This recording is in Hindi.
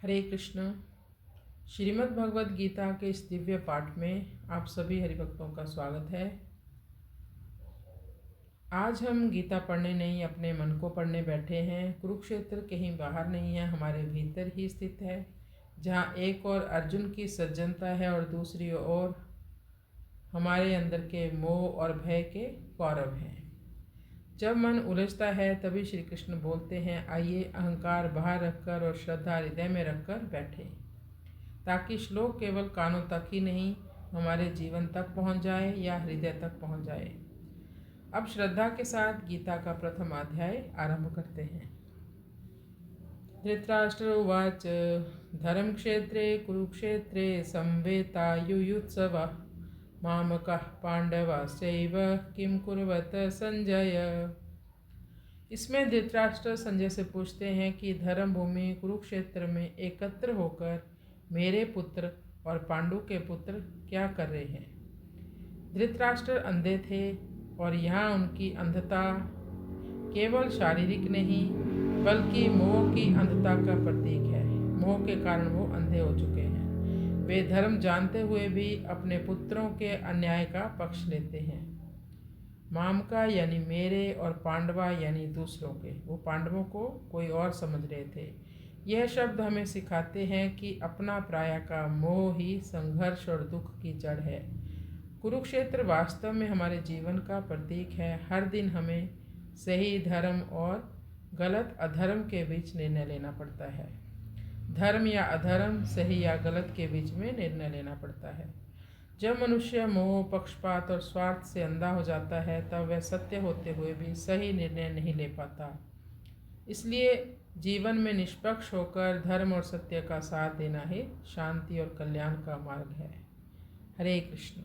हरे कृष्ण। श्रीमद् भगवद गीता के इस दिव्य पाठ में आप सभी हरिभक्तों का स्वागत है। आज हम गीता पढ़ने नहीं, अपने मन को पढ़ने बैठे हैं। कुरुक्षेत्र कहीं बाहर नहीं है, हमारे भीतर ही स्थित है, जहाँ एक और अर्जुन की सज्जनता है और दूसरी ओर हमारे अंदर के मोह और भय के कौरव हैं। जब मन उलझता है तभी श्री कृष्ण बोलते हैं, आइए अहंकार बाहर रखकर और श्रद्धा हृदय में रखकर बैठे, ताकि श्लोक केवल कानों तक ही नहीं, हमारे जीवन तक पहुंच जाए या हृदय तक पहुंच जाए। अब श्रद्धा के साथ गीता का प्रथम अध्याय आरंभ करते हैं। धृतराष्ट्र उवाच धर्मक्षेत्रे कुरुक्षेत्रे संवेतायुयुत्सवः मामकः पांडवाश्चैव किं कुर्वत संजय। इसमें धृतराष्ट्र संजय से पूछते हैं कि धर्म भूमि कुरुक्षेत्र में एकत्र होकर मेरे पुत्र और पांडु के पुत्र क्या कर रहे हैं। धृतराष्ट्र अंधे थे और यहाँ उनकी अंधता केवल शारीरिक नहीं बल्कि मोह की अंधता का प्रतीक है। मोह के कारण वो अंधे हो चुके हैं। वे धर्म जानते हुए भी अपने पुत्रों के अन्याय का पक्ष लेते हैं। मामका यानी मेरे और पांडवा यानी दूसरों के। वो पांडवों को कोई और समझ रहे थे। यह शब्द हमें सिखाते हैं कि अपना पराया का मोह ही संघर्ष और दुख की जड़ है। कुरुक्षेत्र वास्तव में हमारे जीवन का प्रतीक है। हर दिन हमें सही धर्म और गलत अधर्म के बीच निर्णय लेना पड़ता है। धर्म या अधर्म, सही या गलत के बीच में निर्णय लेना पड़ता है। जब मनुष्य मोह, पक्षपात और स्वार्थ से अंधा हो जाता है तब वह सत्य होते हुए भी सही निर्णय नहीं ले पाता। इसलिए जीवन में निष्पक्ष होकर धर्म और सत्य का साथ देना ही शांति और कल्याण का मार्ग है। हरे कृष्ण।